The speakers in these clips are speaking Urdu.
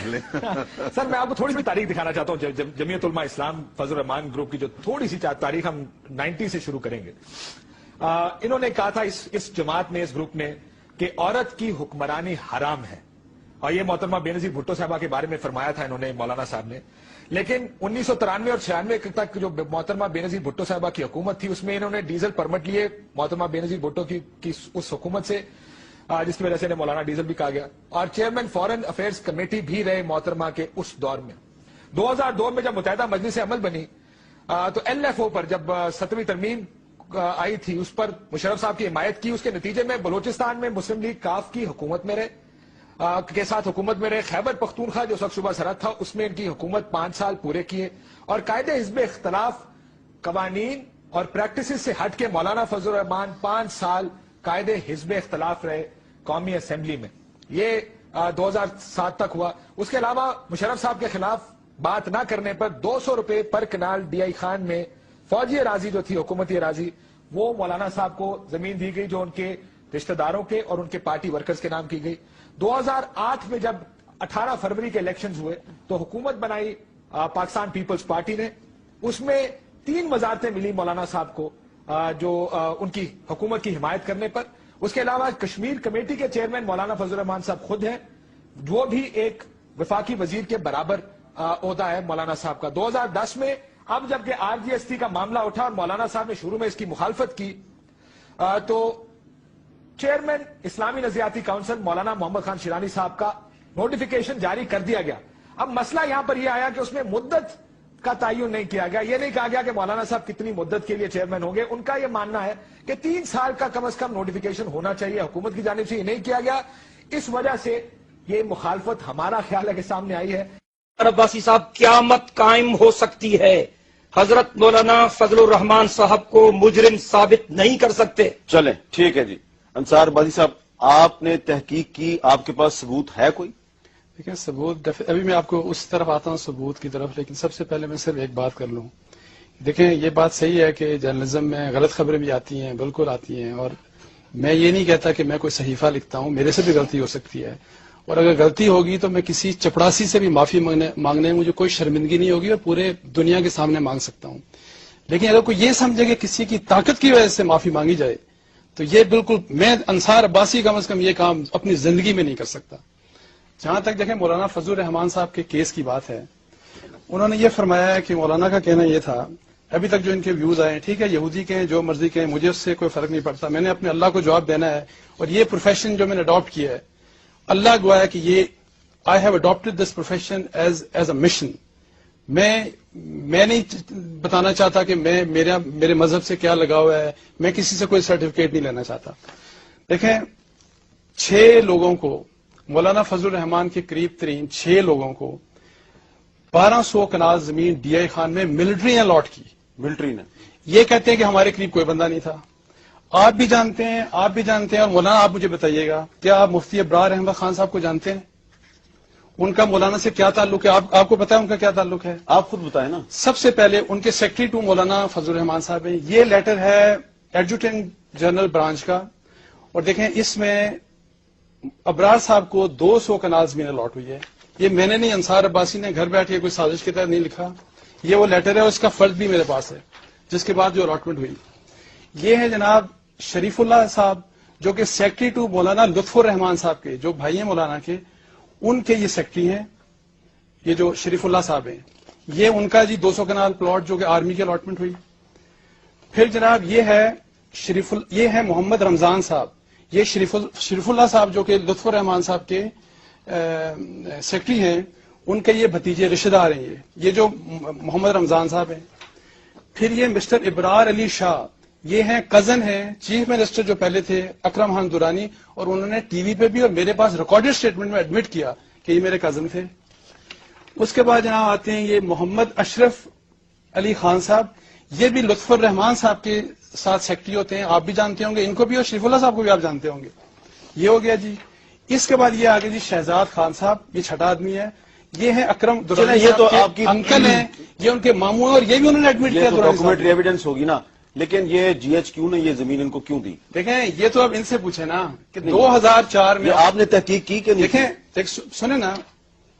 لیں. سر میں آپ کو تھوڑی سی تاریخ دکھانا چاہتا ہوں جمعیت علماء اسلام فضل الرحمان گروپ کی جو تھوڑی سی تاریخ ہم 90 سے شروع کریں گے. انہوں نے کہا تھا اس جماعت نے، اس گروپ نے، کہ عورت کی حکمرانی حرام ہے، اور یہ محترمہ بے نظیر بھٹو صاحبہ کے بارے میں فرمایا تھا انہوں نے، مولانا صاحب نے. لیکن 1993 اور 96 تک جو محترمہ بے نظیر بھٹو صاحبہ کی حکومت تھی، اس میں انہوں نے ڈیزل پرمٹ لیے محترمہ بے نظیر بھٹو کی اس حکومت سے، جس کی وجہ سے انہیں مولانا ڈیزل بھی کہا گیا، اور چیئرمین فارن افیئرز کمیٹی بھی رہے محترمہ کے اس دور میں. 2002 میں جب متحدہ مجلس عمل بنی تو ایل ایف او پر جب 7ویں ترمیم آئی تھی، اس پر مشرف صاحب کی حمایت کی. اس کے نتیجے میں بلوچستان میں مسلم لیگ کاف کی حکومت میں کے ساتھ حکومت میں رہے. خیبر پختونخوا جو سخت صوبہ سرحد تھا، اس میں ان کی حکومت 5 سال پورے کیے، اور قائد حزب اختلاف قوانین اور پریکٹسز سے ہٹ کے مولانا فضل الرحمان 5 سال قائد حزب اختلاف رہے قومی اسمبلی میں. یہ 2007 تک ہوا. اس کے علاوہ مشرف صاحب کے خلاف بات نہ کرنے پر 200 روپے پر کنال ڈی آئی خان میں فوجی اراضی جو تھی، حکومتی اراضی، وہ مولانا صاحب کو زمین دی گئی جو ان کے رشتہ داروں کے اور ان کے پارٹی ورکرز کے نام کی گئی. 2008 میں جب 18 فروری کے الیکشنز ہوئے تو حکومت بنائی پاکستان پیپلز پارٹی نے. اس میں 3 وزارتیں ملی مولانا صاحب کو جو ان کی حکومت کی حمایت کرنے پر. اس کے علاوہ کشمیر کمیٹی کے چیئرمین مولانا فضل الرحمان صاحب خود ہیں، وہ بھی ایک وفاقی وزیر کے برابر عہدہ ہے مولانا صاحب کا. 2010 میں اب جب کہ آر جی ایس ٹی کا معاملہ اٹھا اور مولانا صاحب نے شروع میں اس کی مخالفت کی، تو چیئرمین اسلامی نظریاتی کونسل مولانا محمد خان شیرانی صاحب کا نوٹیفیکیشن جاری کر دیا گیا. اب مسئلہ یہاں پر یہ آیا کہ اس میں مدت کا تعین نہیں کیا گیا. یہ نہیں کہا گیا کہ مولانا صاحب کتنی مدت کے لیے چیئرمین ہوں گے. ان کا یہ ماننا ہے کہ 3 سال کا کم از کم نوٹیفیکیشن ہونا چاہیے حکومت کی جانب سے. یہ نہیں کیا گیا، اس وجہ سے یہ مخالفت ہمارا خیال ہے کہ سامنے آئی ہے. عباسی صاحب، قیامت قائم ہو سکتی ہے، حضرت مولانا فضل الرحمان صاحب کو مجرم ثابت نہیں کر سکتے. چلیں ٹھیک ہے جی. انصار عباسی صاحب، آپ نے تحقیق کی، آپ کے پاس ثبوت ہے کوئی؟ دیکھیں ثبوت ابھی میں آپ کو اس طرف آتا ہوں ثبوت کی طرف، لیکن سب سے پہلے میں صرف ایک بات کر لوں. دیکھیں یہ بات صحیح ہے کہ جرنلزم میں غلط خبریں بھی آتی ہیں، بالکل آتی ہیں، اور میں یہ نہیں کہتا کہ میں کوئی صحیفہ لکھتا ہوں، میرے سے بھی غلطی ہو سکتی ہے، اور اگر غلطی ہوگی تو میں کسی چپڑاسی سے بھی معافی مانگنے میں مجھے کوئی شرمندگی نہیں ہوگی اور پورے دنیا کے سامنے مانگ سکتا ہوں. لیکن اگر کوئی یہ سمجھے کہ کسی کی طاقت کی وجہ سے معافی مانگی جائے تو یہ بالکل، میں انصار عباسی کم از کم یہ کام اپنی زندگی میں نہیں کر سکتا. جہاں تک دیکھیں مولانا فضل الرحمان صاحب کے کیس کی بات ہے، انہوں نے یہ فرمایا ہے کہ مولانا کا کہنا یہ تھا، ابھی تک جو ان کے ویوز آئے ہیں، ٹھیک ہے یہودی کے ہیں، جو مرضی کے ہیں، مجھے اس سے کوئی فرق نہیں پڑتا، میں نے اپنے اللہ کو جواب دینا ہے، اور یہ پروفیشن جو میں نے اڈاپٹ کیا ہے، اللہ گوایا کہ یہ I have adapted this profession as a mission. میں نہیں بتانا چاہتا کہ میرے مذہب سے کیا لگاؤ ہے، میں کسی سے کوئی سرٹیفکیٹ نہیں لینا چاہتا. دیکھیں 6 لوگوں کو، مولانا فضل الرحمان کے قریب ترین 6 لوگوں کو 1200 کنال زمین ڈی آئی خان میں ملٹری نے الاٹ کی. ملٹری نے یہ کہتے ہیں کہ ہمارے قریب کوئی بندہ نہیں تھا. آپ بھی جانتے ہیں، اور مولانا آپ مجھے بتائیے گا، کیا آپ مفتی ابرار احمد خان صاحب کو جانتے ہیں؟ ان کا مولانا سے کیا تعلق ہے؟ آپ کو پتا ہے ان کا کیا تعلق ہے؟ آپ خود بتائیں نا. سب سے پہلے ان کے سیکرٹری ٹو مولانا فضل الرحمان صاحب ہیں. یہ لیٹر ہے ایڈجوٹنٹ جنرل برانچ کا، اور دیکھیں اس میں ابرار صاحب کو 200 کنال زمین الاٹ ہوئی ہے. یہ میں نے نہیں، انصار عباسی نے گھر بیٹھ کے کوئی سازش کی طرح نہیں لکھا، یہ وہ لیٹر ہے، اس کا فرد بھی میرے پاس ہے جس کے بعد جو الاٹمنٹ ہوئی. یہ ہے جناب شریف اللہ صاحب جو کہ سیکرٹری ٹو مولانا لطف الرحمان صاحب کے، جو بھائی ہیں مولانا کے، ان کے یہ سیکرٹری ہیں. یہ جو شریف اللہ صاحب ہیں، یہ ان کا جی 200 کنال پلاٹ جو کہ آرمی کی الاٹمنٹ ہوئی. پھر جناب یہ ہے محمد رمضان صاحب، یہ شریف اللہ صاحب جو کہ لطف الرحمان صاحب کے سیکرٹری ہیں، ان کے یہ بھتیجے رشتہ دار ہیں. یہ جو محمد رمضان صاحب ہیں. پھر یہ مسٹر ابرار علی شاہ، یہ ہیں کزن ہیں چیف منسٹر جو پہلے تھے اکرم خان دورانی، اور انہوں نے ٹی وی پہ بھی اور میرے پاس ریکارڈڈ اسٹیٹمنٹ میں ایڈمٹ کیا کہ یہ میرے کزن تھے. اس کے بعد جناب آتے ہیں یہ محمد اشرف علی خان صاحب، یہ بھی لطف الرحمان صاحب کے ساتھ سیکرٹری ہوتے ہیں، آپ بھی جانتے ہوں گے ان کو بھی، اور شریف اللہ صاحب کو بھی آپ جانتے ہوں گے. یہ ہو گیا جی. اس کے بعد یہ آگے جی شہزاد خان صاحب، یہ چھٹا آدمی ہے. یہ ہے اکرم دورانی، یہ تو آپ کی انکل ہیں، یہ ان کے ماموں ہیں، اور یہ بھی انہوں نے ایڈمٹ کیا. ڈاکومنٹری ایویڈنس ہوگی نا، لیکن یہ جی ایچ کیو نے یہ زمین ان کو کیوں دی؟ دیکھیں یہ تو اب ان سے پوچھیں نا کہ 2004 میں آپ نے تحقیق کی کہ نہیں؟ دیکھیں سنیں نا،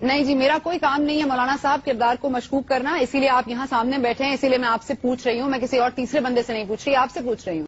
نہیں جی، میرا کوئی کام نہیں ہے مولانا صاحب کردار کو مشکوک کرنا، اسی لیے آپ یہاں سامنے بیٹھے ہیں، اسی لیے میں آپ سے پوچھ رہی ہوں، میں کسی اور تیسرے بندے سے نہیں پوچھ رہی، آپ سے پوچھ رہی ہوں.